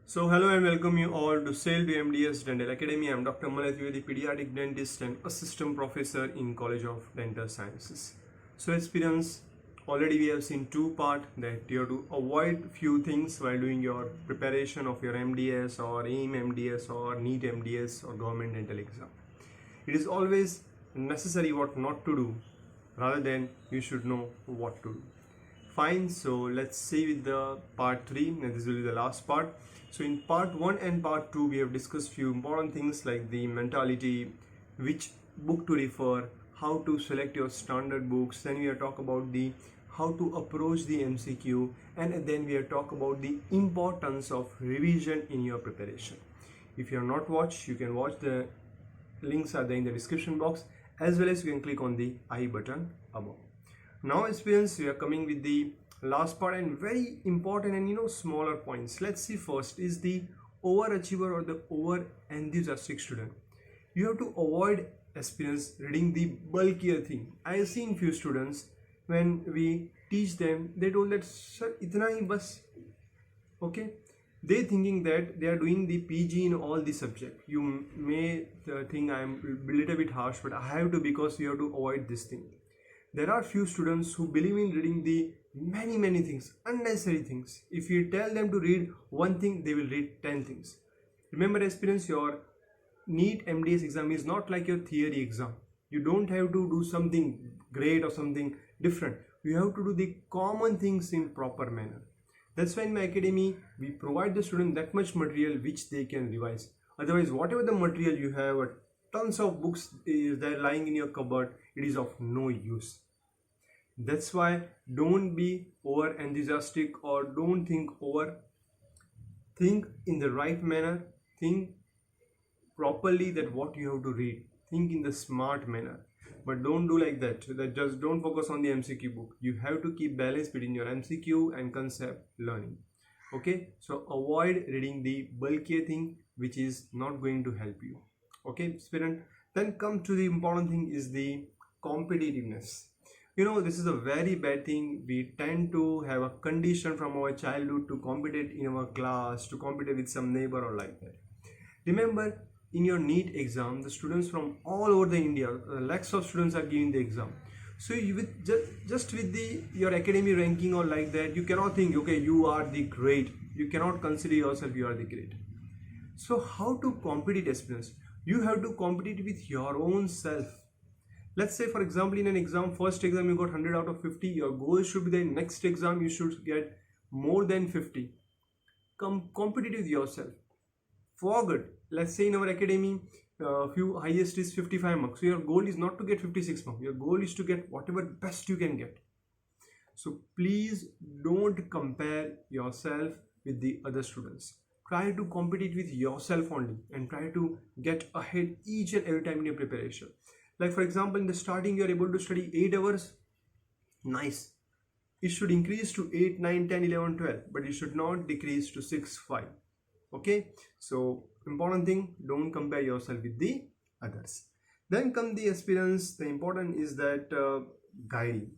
So hello and welcome you all to SAIL to MDS Dental Academy. I am Dr. Malay, the pediatric dentist and assistant professor in College of Dental Sciences. So experience, already we have seen two parts that you have to avoid few things while doing your preparation of your MDS or AIM MDS or NEET MDS or government dental exam. It is always necessary what not to do rather than you should know what to do. Fine, so let's see with the part 3 and this will be the last part. So in part 1 and part 2 we have discussed few important things like the mentality, which book to refer, how to select your standard books, then we have talked about the how to approach the MCQ, and then we have talked about the importance of revision in your preparation. If you have not watched, you can watch. The links are there in the description box, as well as you can click on the I button above. Now experience, we are coming with the last part and very important and smaller points. Let's see, first is the overachiever or the over enthusiastic student. You have to avoid experience reading the bulkier thing. I have seen few students, when we teach them, they told that sir itna hi bas. Okay, they thinking that they are doing the PG in all the subject. You may think I am a little bit harsh, but I have to, because you have to avoid this thing. There are few students who believe in reading the many things, unnecessary things. If you tell them to read one thing, they will read 10 things. Remember experience, your NEET MDS exam is not like your theory exam. You don't have to do something great or something different. You have to do the common things in proper manner. That's why in my academy, we provide the student that much material which they can revise. Otherwise, whatever the material you have, tons of books is there lying in your cupboard, it is of no use. That's why don't be over enthusiastic or don't think over. Think in the right manner. Think properly that what you have to read. Think in the smart manner. But don't do like that. Just don't focus on the MCQ book. You have to keep balance between your MCQ and concept learning. Okay, so avoid reading the bulkier thing which is not going to help you. Okay, student. Then come to the important thing is the competitiveness. This is a very bad thing. We tend to have a condition from our childhood to compete in our class, to compete with some neighbor or like that. Remember, in your NEET exam, the students from all over the India, lakhs of students are giving the exam. So you with just with your academic ranking or like that, you cannot think, okay, you are the great. You cannot consider yourself you are the great. So how to compete experience? You have to compete with your own self. Let's say, for example, in an exam, first exam you got 100 out of 50. Your goal should be the next exam you should get more than 50. Compete with yourself. Forget. Let's say in our academy, few highest is 55 marks. So your goal is not to get 56 marks. Your goal is to get whatever best you can get. So please don't compare yourself with the other students. Try to compete with yourself only and try to get ahead each and every time in your preparation. Like for example, in the starting you are able to study 8 hours. Nice. It should increase to 8, 9, 10, 11, 12, but it should not decrease to 6, 5. Okay, so important thing, don't compare yourself with the others. Then come the experience. The important is that guiding.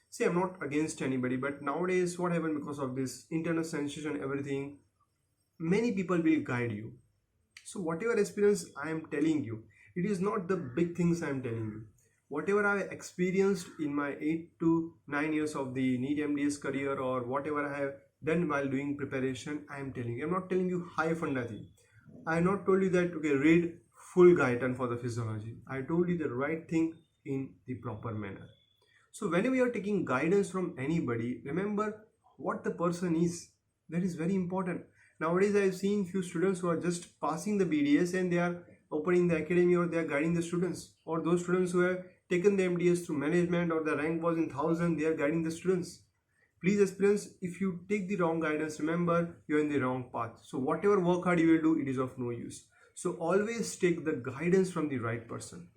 See, I'm not against anybody, but nowadays what happened, because of this internet sensation, everything, many people will guide you. So whatever experience I am telling you, it is not the big things I am telling you. Whatever I experienced in my 8 to 9 years of the NEET MDS career, or whatever I have done while doing preparation, I am telling you. I'm not telling you high funda thing. I have not told you that, okay, read full guidance for the physiology. I told you the right thing in the proper manner. So whenever you are taking guidance from anybody, remember what the person is. That is very important. Nowadays I have seen few students who are just passing the BDS and they are opening the academy, or they are guiding the students, or those students who have taken the MDS through management or the rank was in 1000, they are guiding the students. Please experience, if you take the wrong guidance, remember you are in the wrong path. So whatever work hard you will do, it is of no use. So always take the guidance from the right person.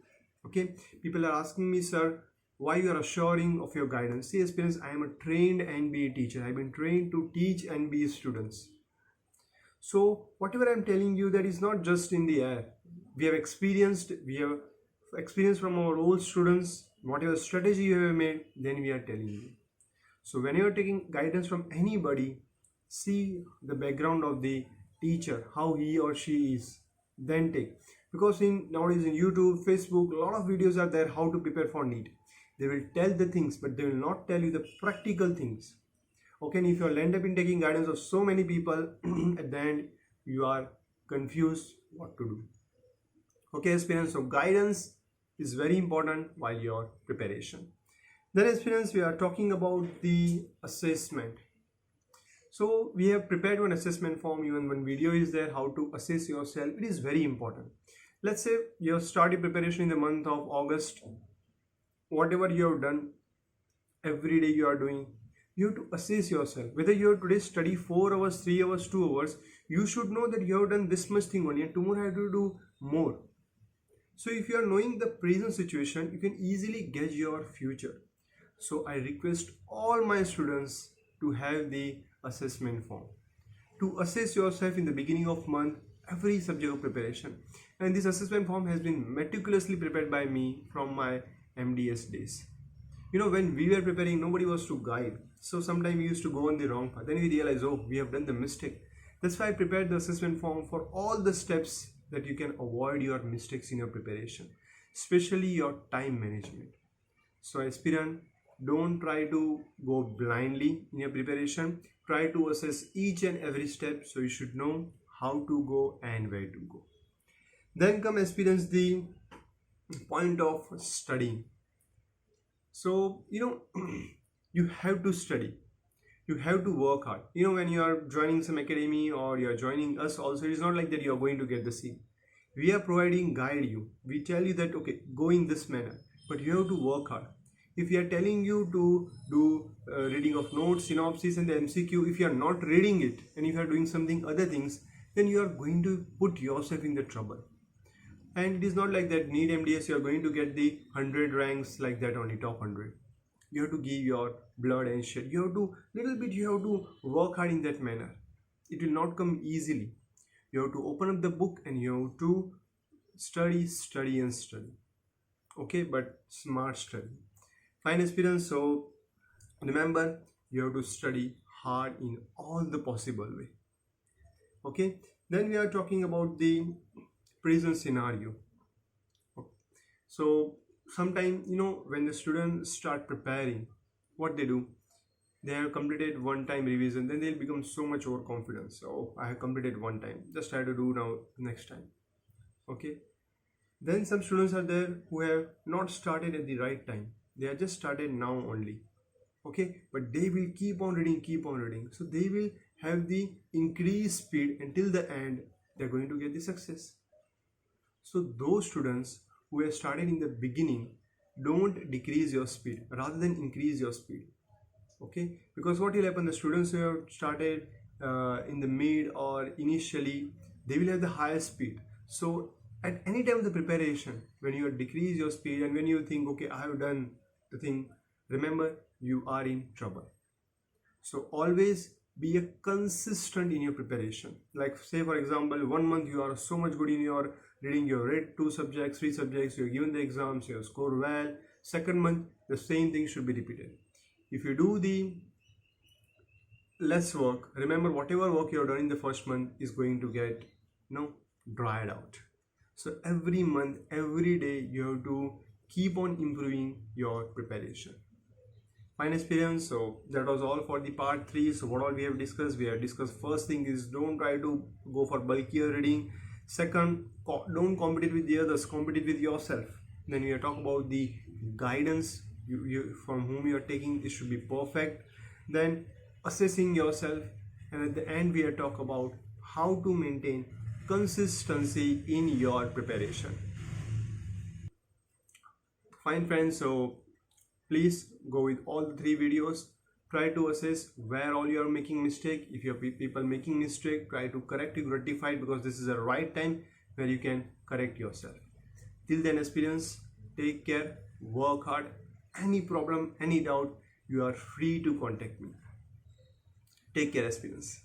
Okay, people are asking me, sir, why you are assuring of your guidance? See experience, I am a trained NBA teacher. I have been trained to teach NBA students. So whatever I am telling you, that is not just in the air. We have experienced from our old students. Whatever strategy you have made, then we are telling you. So when you are taking guidance from anybody, see the background of the teacher, how he or she is, then take. Because nowadays in YouTube, Facebook, a lot of videos are there how to prepare for NEET. They will tell the things, but they will not tell you the practical things. Okay, and if you'll end up in taking guidance of so many people, at the end you are confused what to do. Okay, aspirants, so guidance is very important while your preparation. Then aspirants, we are talking about the assessment. So we have prepared one assessment form, even one video is there how to assess yourself. It is very important. Let's say you have started preparation in the month of August. Whatever you have done, every day you are doing, you have to assess yourself. Whether you have today study 4 hours, 3 hours, 2 hours, you should know that you have done this much thing only and tomorrow I have to do more. So if you are knowing the present situation, you can easily gauge your future. So I request all my students to have the assessment form to assess yourself in the beginning of month, every subject of preparation. And this assessment form has been meticulously prepared by me from my MDS days. You know, when we were preparing, nobody was to guide. So sometimes we used to go on the wrong path. Then we realized, oh, we have done the mistake. That's why I prepared the assessment form for all the steps that you can avoid your mistakes in your preparation, especially your time management. So aspirant, don't try to go blindly in your preparation. Try to assess each and every step so you should know how to go and where to go. Then come aspirants the point of studying. So you have to study, you have to work hard. When you are joining some academy or you are joining us also, it's not like that you are going to get the seat. We are providing guide you. We tell you that okay, go in this manner, but you have to work hard. If we are telling you to do reading of notes, synopsis and the MCQ, if you are not reading it and if you are doing something other things, then you are going to put yourself in the trouble. And it is not like that NEET MDS you are going to get the 100 ranks like that, only top 100. You have to give your blood and sweat. You have to work hard in that manner. It will not come easily. You have to open up the book and you have to study. Okay, but smart study. Fine aspirants, so remember, you have to study hard in all the possible way. Okay, then we are talking about the present scenario. So sometimes, when the students start preparing, what they do, they have completed one time revision, then they'll become so much overconfident. So I have completed one time, just try to do now next time. Okay, then some students are there who have not started at the right time. They are just started now only. Okay, but they will keep on reading. So they will have the increased speed until the end. They're going to get the success. So those students who have started in the beginning, don't decrease your speed, rather than increase your speed. Okay, because what will happen, the students who have started in the mid or initially, they will have the highest speed. So at any time of the preparation, when you decrease your speed and when you think, okay, I have done the thing, remember, you are in trouble. So always be a consistent in your preparation. Like say for example, 1 month you are so much good in your reading, you read 2 subjects, 3 subjects, you have given the exams, you have scored well. Second month, the same thing should be repeated. If you do the less work, remember whatever work you have done in the first month is going to get dried out. So every month, every day, you have to keep on improving your preparation. Fine aspirants, so that was all for the part 3. So what all we have discussed, first thing is don't try to go for bulkier reading. Second, don't compete with the others, compete with yourself. Then we are talking about the guidance from whom you are taking, it should be perfect. Then assessing yourself, and at the end we are talk about how to maintain consistency in your preparation. Fine friends, so please go with all the 3 videos. Try to assess where all you are making mistake. If you are people making mistake, try to correct it, rectify it, because this is the right time where you can correct yourself. Till then aspirants, take care, work hard. Any problem, any doubt, you are free to contact me. Take care aspirants.